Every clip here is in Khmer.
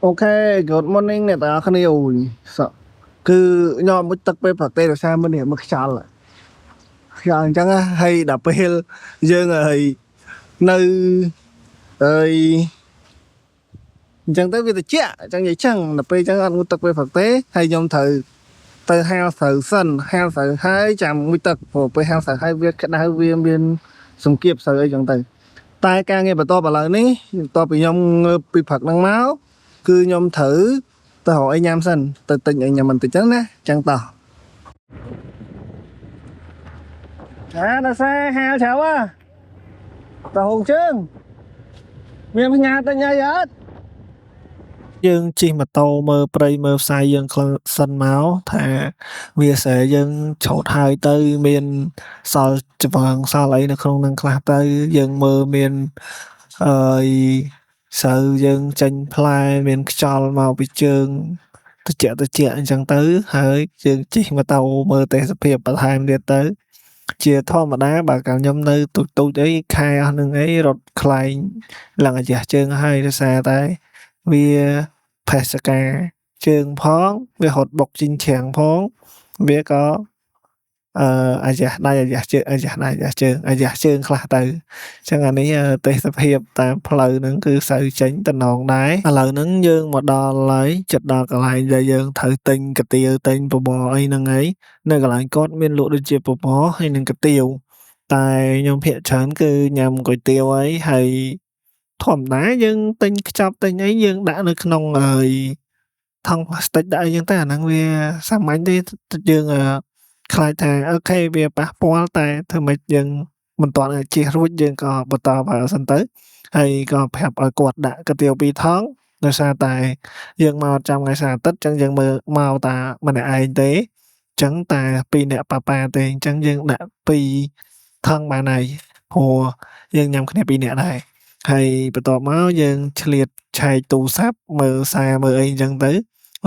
Ok, good morning អ្នកទាំងអស់គ្នាអូយសក់គឺខ្ញុំមុជទឹកពេលប្រទេសដោយសារមិននេះមកខ្យល់អញ្ចឹងហើយដល់ពេលយើងហើយនៅហើយអញ្ចឹងទៅវាត្រជាក់អញ្ចឹងនិយាយចឹងដល់ពេលអញ្ចឹងអត់ងូតទឹកពេលប្រទេសហើយខ្ញុំត្រូវទៅហាលស្រូវសិនហាលស្រូវហើយចាំមុជទឹកព្រោះពេលហាលស្រូវហើយវាក្តៅវាមានសង្កៀបស្រូវអីចឹងទៅតែការងារបន្តឥឡូវនេះបន្ទាប់ពីខ្ញុំងើបពីព្រឹកហ្នឹងមកគឺខ្ញុំត្រូវទៅរកអីញ៉ាំសិនទៅទិញអីញ៉ាំបន្តិចចឹងណាចឹងតោះដល់សារហាលច្រើនទៅហងជើងមានផ្ញើទិញអីអត់យើងជិះម៉ូតូមើលព្រៃមើលផ្សាយយើងខ្លះសិនមកថាវាស្រែយើងឆោតហើយទៅមានសល់ច្បងសល់អីនៅក្នុងនឹងខ្លះទៅយើងមើលមានអឺស្រូវយើងចេញផ្លែមានខ្យល់មកពីជើងត្រជាក់អញ្ចឹងទៅហើយយើងជិះម៉ូតូមើលទេសភាពបន្ថែមទៀតទៅជាធម្មតាបើកាលខ្ញុំនៅទូចអីខែអស់នឹងអីរត់ខ្លែងឡើងអាយះជើងហើយដោយសារតែវាផេសកាជើងផងវាហត់បុកជីងច្រាំងផងវាក៏អាយះដៃអាយះជើងអាយះដៃអាយះជើងអាយះជើងខ្លះទៅអញ្ចឹងអានេះទេសភាពតាមផ្លូវហ្នឹងគឺសូវចេញតំណងដែរឥឡូវហ្នឹងយើងមកដល់ហើយចិត្តដល់កន្លែងដែលយើងត្រូវទិញកាទៀវទិញបបរអីហ្នឹងហើយនៅកន្លែងគាត់មានលក់ដូចជាបបរហើយនិងកាទៀវតែខ្ញុំភាគច្រើនគឺញ៉ាំគុយទាវហើយធម្មតាយើងទិញខ្ចប់ទិញអីយើងដាក់នៅក្នុងថង់ប្លាស្ទិកដាក់អីចឹងទៅអាហ្នឹងវាសាមញ្ញទេយើងខ្លាចថាអូខេវាប៉ះពាល់តែធ្វើម៉េចយើងមិនទាន់អាចជៀសរួចយើងក៏បន្តបើសិនទៅហើយក៏ប្រាប់ឲ្យគាត់ដាក់កាទៀវ2ថង់ដោយសារតែយើងមកចាំថ្ងៃសៅរ៍អាទិត្យចឹងយើងមើលមកតាម្នាក់ឯងទេចឹងតែ2នាក់ប៉ាទេអញ្ចឹងយើងដាក់2ថង់បានហើយព្រោះយើងញ៉ាំគ្នា2នាក់ដែរហើយបន្ទាប់មកយើងឆ្លៀតឆែកទូរស័ព្ទមើលសារមើលអីអញ្ចឹងទៅ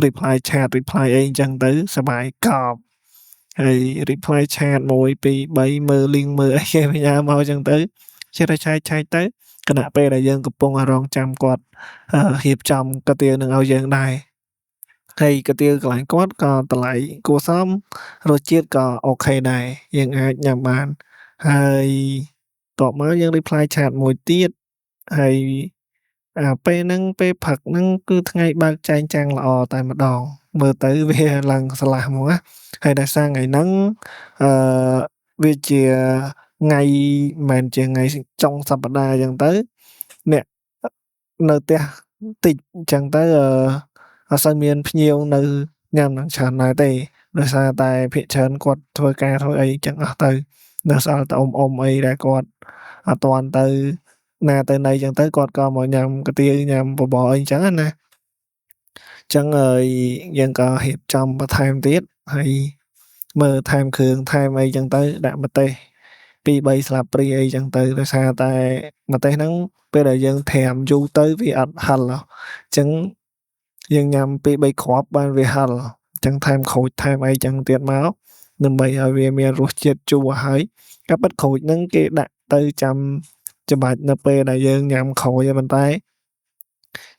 reply chat reply អីអញ្ចឹងទៅសប្បាយកប់ហើយ reply chat 1 2 3មើល link មើលអីគេផ្ញើមកអញ្ចឹងទៅចេះតែឆែកទៅគណៈពេលដែលយើងកំពុងរង់ចាំគាត់រៀបចំកាទៀវនឹងឲ្យយើងដែរហើយកាទៀវកន្លែងគាត់ក៏តម្លៃគួរសមរសជាតិក៏អូខេដែរយើងអាចញ៉ាំបានហើយបន្ទាប់មកយើង reply chat មួយទៀតហើយពេលហ្នឹងពេលព្រឹកហ្នឹងគឺថ្ងៃបើកចែងចាំងល្អតែម្ដងមើលទៅវាឡើងស្រឡះហ្មងណាហើយដោយសារថ្ងៃហ្នឹងអឺវាជាថ្ងៃមិនមែនជាថ្ងៃចុងសប្តាហ៍អញ្ចឹងទៅអ្នកនៅផ្ទះតិចអញ្ចឹងទៅអត់សូវមានភ្ញៀវនៅញ៉ាំហ្នឹងច្រើនដែរទេដោយសារតែភាគច្រើនគាត់ធ្វើការធ្វើអីអញ្ចឹងអស់ទៅនៅសល់តែអ៊ំអីដែលគាត់អត់ទាន់ទៅណាទៅណីអញ្ចឹងទៅគាត់ក៏មកញ៉ាំកាទៀវញ៉ាំបបរអីអញ្ចឹងណាចឹងយើងក៏រៀបចំបន្ថែមទៀតហើយមើលថែមគ្រឿងថែមអីចឹងទៅដាក់ម្ទេស2-3ស្លាបព្រាអីចឹងទៅដោយសារតែម្ទេសហ្នឹងពេលដែលយើងត្រាំយូរទៅវាអត់ហឹរចឹងយើងញ៉ាំ2-3គ្រាប់បានវាហឹរចឹងថែមក្រូចថែមអីចឹងទៀតមកដើម្បីឲ្យវាមានរសជាតិជូរហើយការប៉ិតក្រូចហ្នឹងគេដាក់ទៅចាំច្បាច់នៅពេលដែលយើងញ៉ាំក្រូចឯប៉ុន្តែ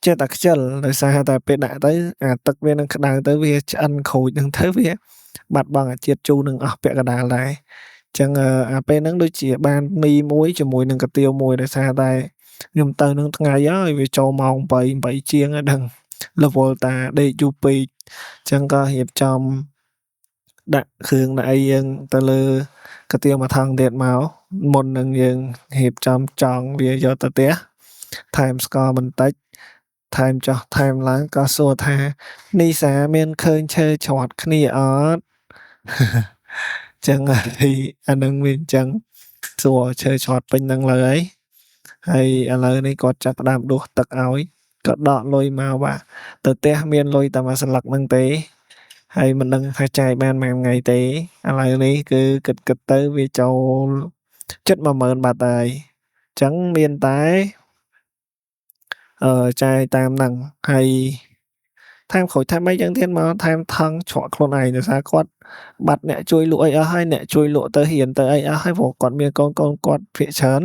ចេះតែខ្ជិលដោយសារតែពេលដាក់ទៅអាទឹកវានឹងក្តៅទៅវាឆ្អិនក្រូចហ្នឹងទៅវាបាត់បង់អាជាតិជូរនឹងអស់ពាក់កណ្ដាលដែរចឹងអាពេលហ្នឹងដូចជាបានមីមួយជាមួយនឹងកាទៀវមួយដោយសារតែខ្ញុំទៅនឹងថ្ងៃហើយវាចូលម៉ោង8ជាងហើយដឹងរវល់តាដេកយូរពេកចឹងក៏រៀបចំដាក់គ្រឿងដាក់អីយើងទៅលើកាទៀវមួយថង់ទៀតមកមុននឹងយើងរៀបចំចងវាយកទៅផ្ទះថែមស្ករបន្តិចថែមចុះថែមឡើងក៏សួរថានីសាមានឃើញឈើច្រត់គ្នាអត់ចឹងហើយអានឹងវាអញ្ចឹងសួរឈើច្រត់ពេញហ្នឹងលើហើយឥឡូវនេះគាត់ចាប់ផ្ដើមដួសទឹកឲ្យក៏ដកលុយមកបាទទៅផ្ទះមានលុយតែមួយសន្លឹកហ្នឹងទេហើយមិនដឹងថាចាយបានប៉ុន្មានថ្ងៃទេឥឡូវនេះគឺគិតទៅវាចូលជិត 10000 បាត់ហើយអញ្ចឹងមានតែចាយតាមហ្នឹងហើយ ថែមក្រូចថែមអីចឹងទៀតមកថែមថងច្រកខ្លួនឯងដោយសារគាត់បាត់អ្នកជួយលក់អីអស់ហើយអ្នកជួយលក់ទៅរៀនទៅអីអស់ហើយព្រោះគាត់មានកូនគាត់ភាគច្រើន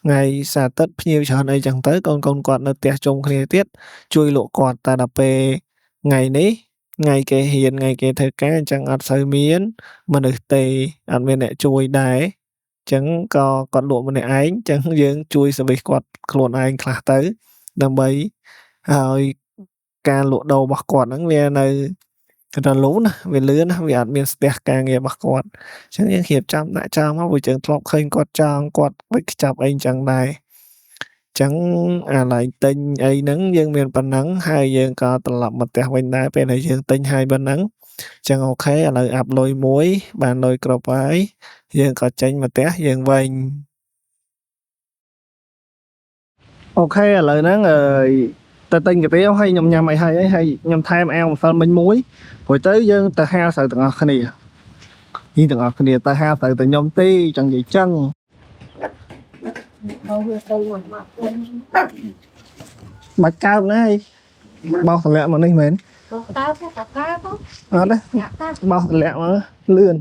ថ្ងៃសៅរ៍អាទិត្យភ្ញៀវច្រើនអីចឹងទៅកូនគាត់នៅផ្ទះជុំគ្នាទៀតជួយលក់គាត់តែដល់ពេលថ្ងៃនេះថ្ងៃគេរៀនថ្ងៃគេធ្វើការអញ្ចឹងអត់សូវមានមនុស្សទេអត់មានអ្នកជួយដែរចឹងក៏គាត់លក់ម្នាក់ឯងចឹងយើងជួយសវិសគាត់ខ្លួនឯងខ្លះទៅដើម្បីឲ្យការលក់ដូររបស់គាត់ហ្នឹងវានៅរលូនណាវាលឿនណាវាអត់មានស្ទះការងាររបស់គាត់អញ្ចឹងយើងរៀបចំដាក់ចោលមកព្រោះយើងធ្លាប់ឃើញគាត់ចង់គាត់វិចខ្ចប់អីអញ្ចឹងដែរអញ្ចឹងអាឡែងទិញអីហ្នឹងយើងមានប៉ុណ្ណឹងហើយយើងក៏ត្រឡប់មកផ្ទះវិញដែរពេលដែលយើងទិញហើយប៉ុណ្ណឹងអញ្ចឹងអូខេឥឡូវអាប់លុយមួយបានលុយគ្រប់ហើយយើងក៏ចេញមកផ្ទះយើងវិញអូខេឥឡូវហ្នឹងទៅទិញកាទៀវហើយខ្ញុំញ៉ាំអីហើយខ្ញុំថែមអាវម្សិលមិញមួយព្រោះទៅយើងទៅហាលស្រូវទាំងអស់គ្នានេះទាំងអស់គ្នាទៅហាលស្រូវតែខ្ញុំទេចង់និយាយចឹងបាច់កើបណាបោសតម្លាក់មកនេះមែនបោសកើបអត់ទេបោសតម្លាក់មកលឿន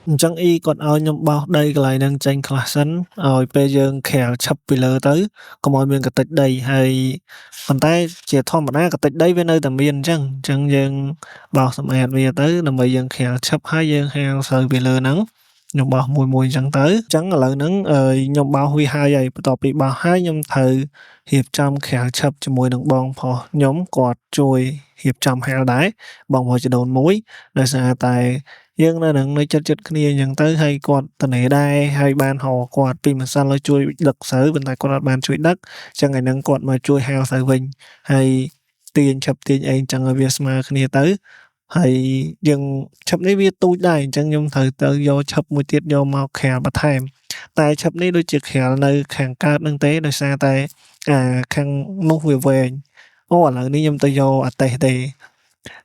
អញ្ចឹងអ៊ីគាត់ឲ្យខ្ញុំបោសដីកន្លែងហ្នឹងចេញខ្លះសិនឲ្យពេលយើងក្រាលឆឹបពីលើទៅកុំឲ្យមានកតិចដីហើយប៉ុន្តែជាធម្មតាកតិចដីវានៅតែមានអញ្ចឹងយើងបោសសម្អាតវាទៅដើម្បីយើងក្រាលឆឹបហើយយើងហាលស្រូវពីលើហ្នឹងខ្ញុំបោសមួយអញ្ចឹងទៅអញ្ចឹងឥឡូវហ្នឹងខ្ញុំបោសវាហើយបន្ទាប់ពីបោសហើយខ្ញុំត្រូវរៀបចំក្រាលឆឹបជាមួយនឹងបងប្រុសខ្ញុំគាត់ជួយរៀបចំហាលដែរបងប្រុសជីដូនមួយដោយសារតែយើងនៅចិត្តគ្នាអញ្ចឹងទៅហើយគាត់ត្នេដែរហើយបានហៅគាត់ពីម្សិលឲ្យជួយដឹកស្រូវប៉ុន្តែគាត់អត់បានជួយដឹកអញ្ចឹងថ្ងៃហ្នឹងគាត់មកជួយហាលស្រូវវិញហើយទាញឆឹបទាញអីអញ្ចឹងឲ្យវាស្មើគ្នាទៅហើយយើងឆឹបនេះវាទូចដែរអញ្ចឹងខ្ញុំត្រូវទៅយកឆឹបមួយទៀតយកមកក្រាលបន្ថែមតែឆឹបនេះដូចជាក្រាលនៅខាងកើតនឹងទេដោយសារតែខាងនោះវាវែងអូឥឡូវនេះខ្ញុំទៅយកអាតេះទេ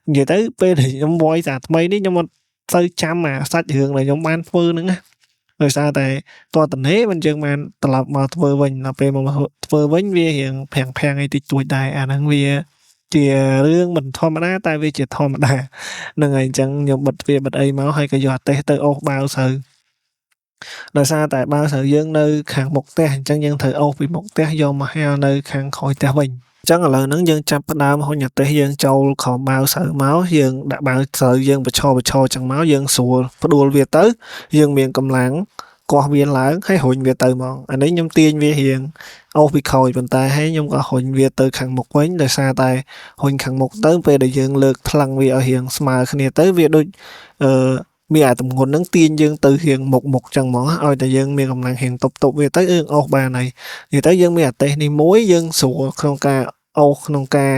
និយាយទៅពេលដែលខ្ញុំ voice អាថ្មីនេះខ្ញុំអត់ទៅចាំអាសាច់រឿងដែលខ្ញុំបានធ្វើហ្នឹងណាដោយសារតែតតនេមិនយើងបានត្រឡប់មកធ្វើវិញដល់ពេលមកធ្វើវិញវារៀងប្រាំងអីតិចតួចដែរអាហ្នឹងវាជារឿងមិនធម្មតាតែវាជាធម្មតាហ្នឹងហើយអញ្ចឹងខ្ញុំបិទវាបិទអីមកហើយក៏យកអាតេះទៅអូសបាវស្រូវដោយសារតែបាវស្រូវយើងនៅខាងមុខផ្ទះអញ្ចឹងយើងត្រូវអូសពីមុខផ្ទះយកមកហាលនៅខាងក្រោយផ្ទះវិញអញ្ចឹងឥឡូវហ្នឹងយើងចាប់ផ្ដើមហុញអាទេសយើងចូលក្រោមបាវស្រូវមកយើងដាក់បាវស្រូវយើងបញ្ឈរចឹងមកយើងស្រួលផ្ដួលវាទៅយើងមានកម្លាំងកោះវាឡើងហើយរុញវាទៅមកអានេះខ្ញុំទាញវារៀងអូសពីក្រោយប៉ុន្តែហើយខ្ញុំក៏រុញវាទៅខាងមុខវិញដោយសារតែរុញខាងមុខទៅពេលដែលយើងលើកថ្លឹងវាឲ្យរៀងស្មើគ្នាទៅវាដូចមានអាទម្ងន់ហ្នឹងទាញយើងទៅរៀងមុខចឹងហ្មងឲ្យតែយើងមានកម្លាំងរៀងតុបវាទៅអូសបានហើយនិយាយទៅយើងមានអាទេសនេះមួយយើងស្រួលក្នុងការអូសក្នុងការ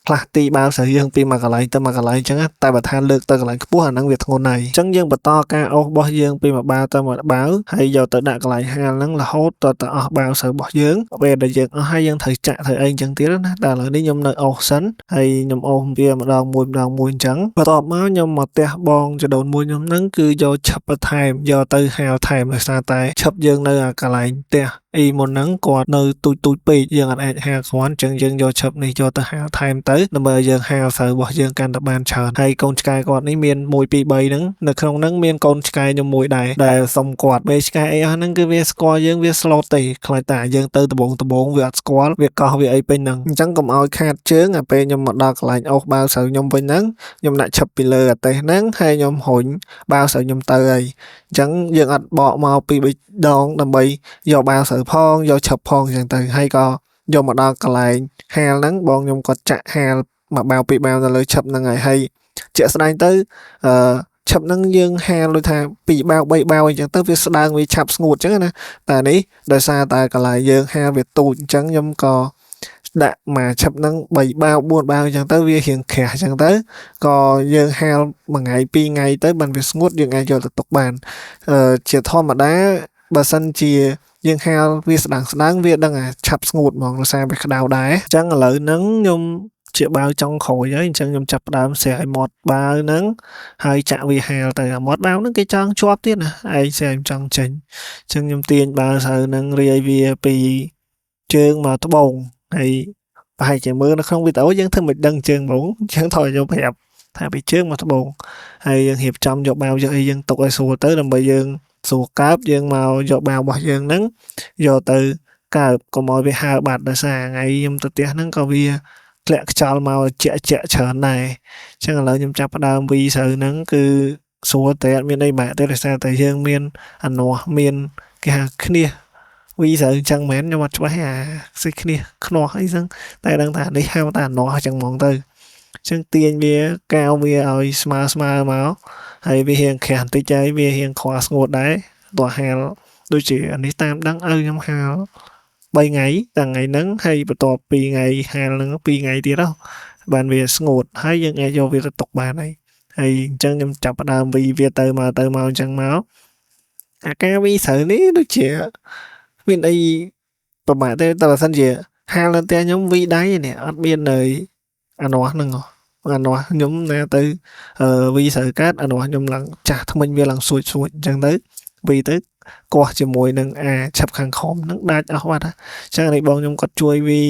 ផ្លាស់ទីបាវស្រូវយើងពីមួយកន្លែងទៅមួយកន្លែងអញ្ចឹងតែបើថាលើកទៅកន្លែងខ្ពស់អាហ្នឹងវាធ្ងន់ហើយអញ្ចឹងយើងបន្តការអូសរបស់យើងពីមួយបាវទៅមួយបាវហើយយកទៅដាក់កន្លែងហាលហ្នឹងរហូតតទៅអស់បាវស្រូវរបស់យើងពេលដែលយើងអស់ហើយយើងត្រូវចាក់ធ្វើអីអញ្ចឹងទៀតណាតែឥឡូវនេះខ្ញុំនៅអូសសិនហើយខ្ញុំអូសវាម្ដងមួយអញ្ចឹងបន្ទាប់មកខ្ញុំមកផ្ទះបងចដូនមួយខ្ញុំហ្នឹងគឺយកឆឹបបន្ថែមយកទៅហាលថែមដោយសារតែឆឹបយើងនៅកន្លែងផ្ទះអ៊ីមុនហ្នឹងគាត់នៅទូចពេកយើងអាចហាលគ្រាន់អញ្ចឹងយើងយកឆឹបនេះយកទៅហាលថែមទៅដើម្បីឲ្យយើងហាលស្រូវរបស់យើងកាន់តែបានច្រើនហើយកូនឆ្កែគាត់នេះមាន1 2 3ហ្នឹងនៅក្នុងហ្នឹងមានកូនឆ្កែខ្ញុំមួយដែរដែលសុំគាត់ពេលឆ្កែអីអស់ហ្នឹងគឺវាស្គាល់យើងវាស្លូតទេខ្លាចតែយើងទៅដបងវាអត់ស្គាល់វាកោះវាអីពេញហ្នឹងអញ្ចឹងកុំឲ្យខាតជើងពេលខ្ញុំមកដល់កន្លែងអូសបាវស្រូវខ្ញុំវិញហ្នឹងខ្ញុំដាក់ឆឹបពីលើអាទេសហ្នឹងហើយខ្ញុំរុញបាវស្រូវខ្ញុំទៅហើយអញ្ចឹងយើងអត់បកមកពី3ដងដើម្បីយកបាវស្រូវផងយកឆឹបផងអញ្ចឹងទៅហើយក៏យកមកដល់កន្លែងហាលហ្នឹងបងខ្ញុំគាត់ចាក់ហាលមួយបាវពីរបាវទៅលើឆឹបហ្នឹងហើយជាក់ស្ដែងទៅឆឹបហ្នឹងយើងហាលដូចថា2 បាវ 3 បាវអញ្ចឹងទៅវាស្ដើងវាឆាប់ស្ងួតអញ្ចឹងណាតែនេះដោយសារតែកន្លែងយើងហាលវាទូចអញ្ចឹងខ្ញុំក៏ដាក់មកឆឹបហ្នឹង3 បាវ 4 បាវអញ្ចឹងទៅវារៀងក្រាស់អញ្ចឹងទៅក៏យើងហាលមួយថ្ងៃ2 ថ្ងៃទៅបានវាស្ងួតយើងអាចយកទៅទុកបានជាធម្មតាបើសិនជាយើងហាលវាស្ដើងវាដឹងឆាប់ស្ងួតហ្មងដោយសារវាក្តៅដែរអញ្ចឹងឥឡូវហ្នឹងខ្ញុំជាបាវចុងក្រោយហើយអញ្ចឹងខ្ញុំចាប់ផ្ដើមស្រែឲ្យមាត់បាវហ្នឹងហើយចាក់វាហាលទៅអាមាត់បាវហ្នឹងគេចង់ជាប់ទៀតណាឯងស្រែចង់ចេញអញ្ចឹងខ្ញុំទាញបាវស្រូវហ្នឹងរាយវាពីជើងមកត្បូងហើយ ប្រហែលជាមើលនៅក្នុងវីដេអូយើងធ្វើមិនដឹងជើងហ្មងចឹងថយយកប្រាប់ថាពីជើងមកត្បូងហើយយើងរៀបចំយកបាវយកអីយើងទុកឲ្យស្រួលទៅដើម្បីយើងស្រួលកើបយើងមកយកបាវរបស់យើងហ្នឹងយកទៅកើបកុំឲ្យវាហើរបាត់ដោយសារថ្ងៃខ្ញុំទៅផ្ទះហ្នឹងក៏វាធ្លាក់ខ្យល់មកជាក់ច្រើនដែរអញ្ចឹងឥឡូវខ្ញុំចាប់ផ្ដើមវីស្រូវហ្នឹងគឺស្រួលតែអត់មានអីបែកទេដោយសារតែយើងមានអានាស់មានគេហៅគ្នាវីស្រូវអញ្ចឹងមែនខ្ញុំអត់ច្បាស់អាសិគ្នាខ្នោះអីហ្នឹងតែដឹងថានេះហៅថាអានាស់អញ្ចឹងហ្មងទៅអញ្ចឹងទាញវាកាវវាឲ្យស្មើមកហើយវារៀងក្រាស់បន្តិចហើយវារៀងខ្វល់ស្ងួតដែរតោះហាលដូចជាអានេះតាមដឹងឪខ្ញុំហាល3ថ្ងៃតាំងថ្ងៃហ្នឹងហើយបន្ទាប់2ថ្ងៃហាលហ្នឹង2ថ្ងៃទៀតបានវាស្ងួតហើយយើងអាចយកវាទៅទុកបានហើយអញ្ចឹងខ្ញុំចាប់ផ្ដើមវីវាទៅមកអញ្ចឹងមកអាការវីស្រូវនេះដូចជាមានអីប្រហែលទេតែបើសិនជាហាលនៅផ្ទះខ្ញុំវីដៃនេះអត់មាននៅអានាស់ហ្នឹងអានាស់ខ្ញុំណាទៅវីស្រូវកាត់អានាស់ខ្ញុំឡើងចាស់ថ្មិញវាឡើងសួចអញ្ចឹងទៅវីទៅកោះជាមួយនឹងឆាប់ខាងខំហ្នឹងដាច់អស់បាត់អញ្ចឹងនេះបងខ្ញុំគាត់ជួយវី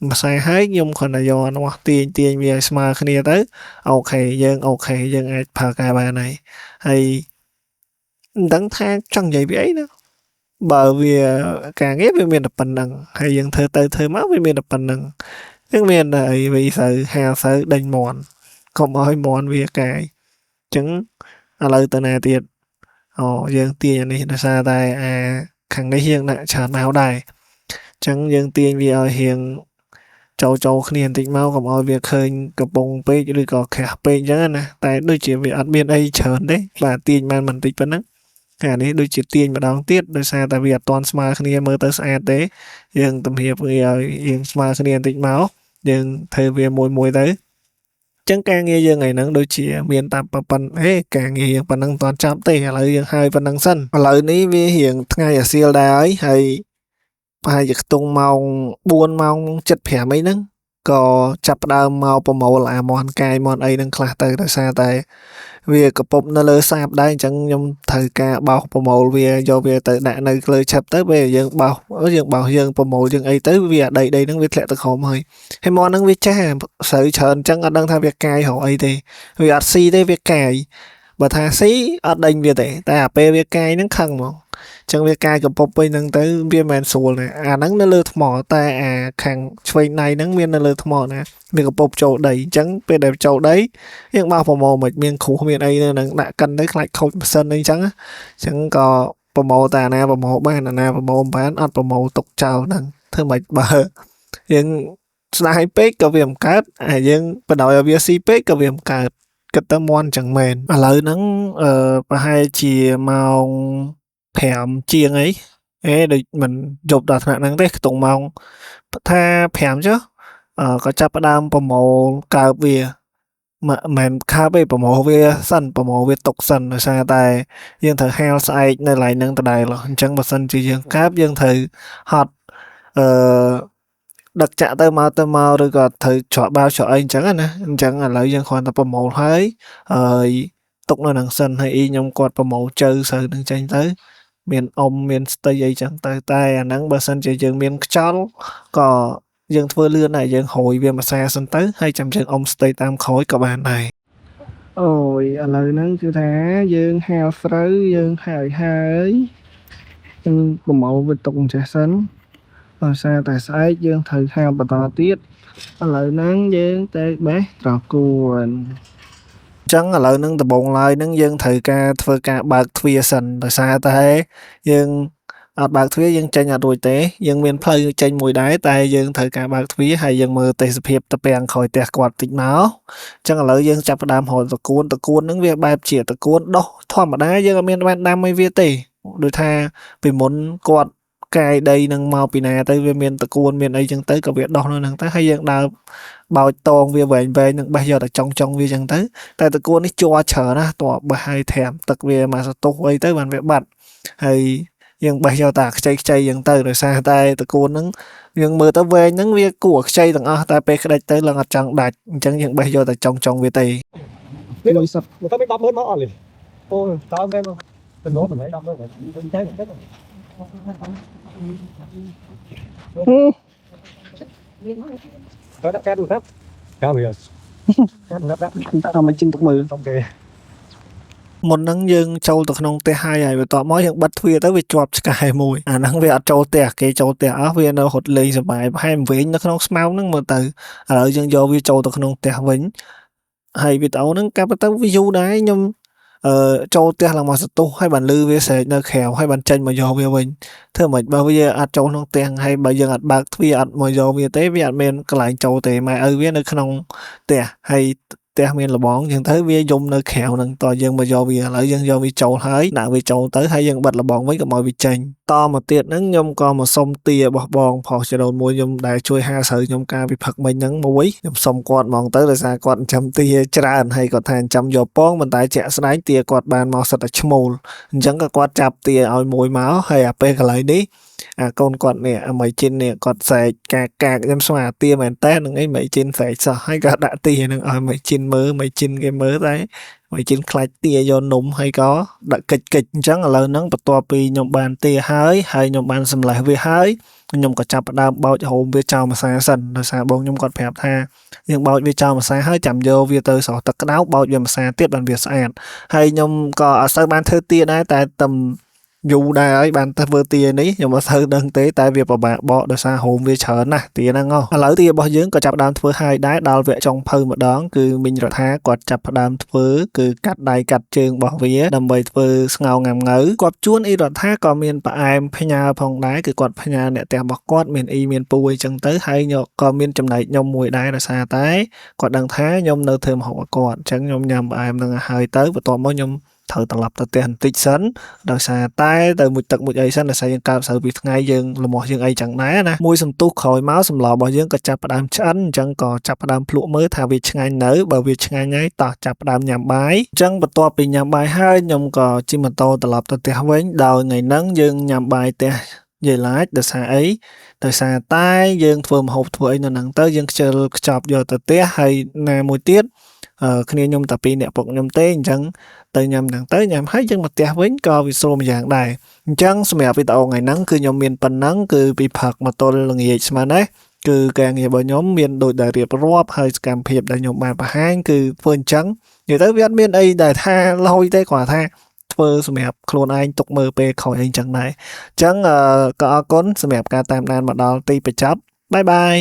ម្សៅហើយខ្ញុំគ្រាន់តែយកអានាស់ទាញវាឲ្យស្មើគ្នាទៅអូខេយើងអាចប្រើការបានហើយមិនដឹងថាចង់និយាយពីអីណាបើវាការងារវាមានតែប៉ុណ្្នឹងហើយយើងធ្វើទៅធ្វើមកវាមានតែប៉ុណ្្នឹងយើងមានតែអីវាស្រូវហាលស្រូវដេញមន់កុំឲ្យមន់វាកាយអញ្ចឹងឥឡូវទៅណាទៀតយើងទាញអានេះដោយសារតែខាងនេះយើងដាក់ច្រើនមកដែរអញ្ចឹងយើងទាញវាឲ្យរៀងចូលគ្នាបន្តិចមកកុំឲ្យវាឃើញកំពុងពេកឬក៏ក្រាស់ពេកអញ្ចឹងណាតែដូចជាវាអត់មានអីច្រើនទេបាទទាញបានបន្តិចប៉ុណ្ណឹងអានេះដូចជាទាញម្ដងទៀតដោយសារតែវាអត់ទាន់ស្មើគ្នាមើលទៅស្អាតទេយើងទំរៀបវាឲ្យយើងស្មើគ្នាបន្តិចមកយើងធ្វើវាមួយទៅចឹងការងារយើងថ្ងៃហ្នឹងដូចជាមានតាមប៉ុណ្្នឹងការងារយើងប៉ុណ្្នឹងមិនទាន់ចាប់ទេឥឡូវយើងហើយប៉ុណ្្នឹងសិនឥឡូវនេះវារៀងថ្ងៃអាសៀលដែរហើយប្រហែលជាខ្ទង់ម៉ោង4ម៉ោង7:05អីហ្នឹងក៏ចាប់ផ្ដើមមកប្រមូលអាមន់កាយមន់អីហ្នឹងខ្លះទៅដោយសារតែវាកពប់នៅលើសាបដែរអញ្ចឹងខ្ញុំត្រូវការបោសប្រមូលវាយកវាទៅដាក់នៅលើឆាប់ទៅពេលយើងបោសយើងប្រមូលយើងអីទៅវាដីហ្នឹងវាធ្លាក់ទៅក្រោមហើយមន់ហ្នឹងវាចាស់ស្រូវច្រើនអញ្ចឹងអត់ដឹងថាវាកាយរកអីទេវាអត់ស៊ីទេវាកាយបើថាស៊ីអត់ដេញវាទេតែអាពេលវាកាយហ្នឹងខឹងហ្មងចឹងវាកាយកពប់ពេញហ្នឹងទៅវាមិនស្រួលទេអាហ្នឹងនៅលើថ្មតែអាខាងឆ្វេងដៃហ្នឹងមាននៅលើថ្មណាវាកពប់ចូលដីអញ្ចឹងពេលដែលចូលដីយើងបោះប្រមូលមិនមានគ្រោះមានអីនៅហ្នឹងដាក់កិនទៅខ្លាចខូចម៉ាស៊ីនអីអញ្ចឹងក៏ប្រមូលតែអាណាប្រមូលបានអាណាប្រមូលមិនបានអត់ប្រមូលទុកចោលហ្នឹងធ្វើម៉េចបើយើងស្ដាយពេកក៏វាមិនកើតយើងបដ ாய் ឲ្យវាស៊ីពេកក៏វាមិនកើតគិតទៅមន់អញ្ចឹងមែនឥឡូវហ្នឹងប្រហែលជាម៉ោង5ជាងអីដូចមិនយប់ដល់ថ្នាក់ហ្នឹងទេខ្ទង់ម៉ោងថា5ចុះក៏ចាប់ផ្ដើមប្រមូលកើបវាមិនខាប់ទេប្រមូលវាសិនប្រមូលវាទុកសិនដោយសារតែយើងត្រូវហាលស្អែកនៅកន្លែងហ្នឹងដដែលអញ្ចឹងបើសិនជាយើងកើបយើងត្រូវហត់ដឹកចាក់ទៅមកឬក៏ត្រូវច្រកបាវច្រកអីអញ្ចឹងណាអញ្ចឹងឥឡូវយើងគ្រាន់តែប្រមូលហើយទុកនៅហ្នឹងសិនហើយខ្ញុំគាត់ប្រមូលជើស្រូវនឹងចេញទៅមានមានស្ទៃអីចឹងទៅតែអាហ្នឹងបើសិនជាយើងមានខ្យល់ក៏យើងធ្វើលឿនដែរយើងហួយវាមួយសាសិនទៅហើយចាំយើងស្ទៃតាមក្រោយក៏បានដែរអូយឥឡូវហ្នឹងគឺថាយើងហាលស្រូវយើងហើយយើងប្រមូលវាទុកអញ្ចេះសិនដោយសារតែស្អែកយើងត្រូវហាលបន្តទៀតឥឡូវហ្នឹងយើងទៅបេះត្រកួនអញ្ចឹងឥឡូវហ្នឹងដំបូងឡើយហ្នឹងយើងត្រូវការធ្វើការបើកទ្វារសិនដោយសារតែយើងអត់បើកទ្វារយើងចេញអត់រួចទេយើងមានផ្លូវចេញមួយដែរតែយើងត្រូវការបើកទ្វារហើយយើងមើលទេសភាពតពាំងក្រោយផ្ទះគាត់តិចមកអញ្ចឹងឥឡូវយើងចាប់ផ្ដើមរកតកួនហ្នឹងវាបែបជាតកួនដោះធម្មតាយើងអត់មានបានដាំឲ្យវាទេដូចថាពីមុនគាត់កាយដីនឹងមកពីណាទៅវាមានតកួនមានអីចឹងទៅក៏វាដោះនៅហ្នឹងទៅហើយយើងដើរបោចតងវាវែងនឹងបេះយកតែចុងវាចឹងទៅតែតកួននេះជ័រច្រើនណាស់តើបេះឲ្យត្រាំទឹកវាមកសតុះអីទៅបានវាបាត់ហើយយើងបេះយកតែខ្ចីចឹងទៅដោយសារតែតកួនហ្នឹងយើងមើលទៅវែងហ្នឹងវាគួរខ្ចីទាំងអស់តែពេលក្តិចទៅឡើងអត់ចង់ដាច់អញ្ចឹងយើងបេះយកតែចុងវាទេវាលុយសិតមកទៅមិន10ម៉ឺនមកអត់លេអូតើគេមកទៅនោះមិន10ម៉ឺនទៅច Đó đã cắt được thấp cao rồi cắt thấp đó តែមិនជិនទឹកមើល ok មុនហ្នឹងយើងចូលទៅក្នុងផ្ទះហើយបន្ទាប់មកយើងបិទទ្វារទៅវាជាប់ឆ្កែមួយអាហ្នឹងវាអត់ចូលផ្ទះគេចូលផ្ទះអស់វានៅរត់លេងសប្បាយប្រហែលវិញនៅក្នុងស្មៅហ្នឹងមើលទៅឥឡូវយើងយកវាចូលទៅក្នុងផ្ទះវិញហើយវីដេអូហ្នឹងកាប់ទៅវាយូរដែរខ្ញុំចូលផ្ទះឡើងមកសន្ទុះហើយបានលឺវាស្រែកនៅក្រៅហើយបានចេញមកយកវាវិញធ្វើម៉េចបើវាអត់ចូលក្នុងផ្ទះហើយបើយើងអត់បើកទ្វារអត់មកយកវាទេវាអត់មានកន្លែងចូលទេម៉ែឪវានៅក្នុងផ្ទះហើយផ្ទះមានលបងអញ្ចឹងទៅវាយំនៅក្រៅហ្នឹងតើយើងមកយកវាឥឡូវយើងយកវាចូលហើយដាក់វាចូលទៅហើយយើងបិទលបងវិញកុំឲ្យវាចេញតមកទៀតហ្នឹងខ្ញុំក៏មកសុំទារបស់បងផុសចរូនមួយខ្ញុំដែលជួយហាស្រូវខ្ញុំការវិផឹកមិញហ្នឹងមួយខ្ញុំសុំគាត់ហ្មងទៅដោយសារគាត់ចិញ្ចឹមទាច្រើនហើយគាត់ថាចិញ្ចឹមយកពងប៉ុន្តែជាក់ស្ដែងទាគាត់បានមកសិតតែឈ្មោលអញ្ចឹងក៏គាត់ចាប់ទាឲ្យមួយមកហើយអាពេលកន្លែងនេះអាកូនគាត់នេះអាមីជីននេះគាត់សែកកាខ្ញុំស្មានអាទាមែនតើនឹងអីមីជីនសែកសោះហើយក៏ដាក់ទានឹងឲ្យមីជីនមើលមីជីនគេមើលតែមីជីនខ្លាច់ទាយកនំហើយក៏ដាក់កិច្ចអញ្ចឹងឥឡូវហ្នឹងបន្ទាប់ពីខ្ញុំបានទាហើយខ្ញុំបានសម្លេះវាហើយខ្ញុំក៏ចាប់ផ្ដើមបោចហូមវាចោលម្សៅសិនដោយសារបងខ្ញុំគាត់ប្រាប់ថាយើងបោចវាចោលម្សៅហើយចាំយកវាទៅស្រោះទឹកក្តៅបោចវាម្សៅទៀតបានវាស្អាតហើយខ្ញុំក៏អត់សូវបានធ្វើទាដែរតែតែយូរដែរហើយបានទៅធ្វើទានេះខ្ញុំអត់សូវដឹងទេតែវាពិបាកបកដោយសារហូមវាច្រើនណាស់ទាហ្នឹងឥឡូវទារបស់យើងក៏ចាប់ផ្ដើមធ្វើហើយដែរដល់វគ្គចុងភៅម្ដងគឺមីងរដ្ឋាគាត់ចាប់ផ្ដើមធ្វើគឺកាត់ដៃកាត់ជើងរបស់វាដើម្បីធ្វើស្ងោរងាំងៅគាត់ជួនអ៊ីរដ្ឋាក៏មានផ្អែមផ្ញើផងដែរគឺគាត់ផ្ញើអ្នកផ្ទះរបស់គាត់មានអ៊ីមានពូអីចឹងទៅហើយក៏មានចំណែកខ្ញុំមួយដែរដោយសារតែគាត់ដឹងថាខ្ញុំនៅធ្វើម្ហូបឲ្យគាត់អញ្ចឹងខ្ញុំញ៉ាំផ្អែមនឹងហើយទៅបន្ទាប់មកខ្ញុំត្រូវត្រឡប់ទៅផ្ទះបន្តិចសិនដោយសារតែទៅមុជទឹកមុជអីសិនដោយសារយើងកើតស្រូវពីថ្ងៃយើងលមាស់យើងអីចឹងដែរណាមួយសន្ទុះក្រោយមកសម្លរបស់យើងក៏ចាប់ផ្ដើមឆ្អិនអញ្ចឹងក៏ចាប់ផ្ដើមភ្លក់មើលថាវាឆ្ងាញ់នៅបើវាឆ្ងាញ់ហើយតោះចាប់ផ្ដើមញ៉ាំបាយអញ្ចឹងបន្ទាប់ពីញ៉ាំបាយហើយខ្ញុំក៏ជិះម៉ូតូត្រឡប់ទៅផ្ទះវិញដោយថ្ងៃហ្នឹងយើងញ៉ាំបាយផ្ទះយាយឡាចដោយសារអីដោយសារតែយើងធ្វើម្ហូបធ្វើអីនៅហ្នឹងទៅយើងខ្ជិលខ្ចប់យកទៅផ្ទះហើយណាមួយទៀតគ្នាខ្ញុំតែពីរអ្នកពុកខ្ញុំទេអញ្ចឹងទៅញ៉ាំហ្នឹងទៅញ៉ាំហើយយើងមកផ្ទះវិញក៏វាស្រួលម្យ៉ាងដែរអញ្ចឹងសម្រាប់វីដេអូថ្ងៃហ្នឹងគឺខ្ញុំមានប៉ុណ្ណឹងគឺពីផឹកមកទល់ល្ងាចស្មានណាគឺការងាររបស់ខ្ញុំមានដូចដែលរៀបរាប់ហើយសកម្មភាពដែលខ្ញុំបានបង្ហាញគឺធ្វើអញ្ចឹងនិយាយទៅវាអត់មានអីដែលថាឡយទេគ្រាន់ថាធ្វើសម្រាប់ខ្លួនឯងទុកមើលពេលក្រោយអីអញ្ចឹងដែរអញ្ចឹងក៏អរគុណសម្រាប់ការតាមដានមកដល់ទីបញ្ចប់បាយបាយ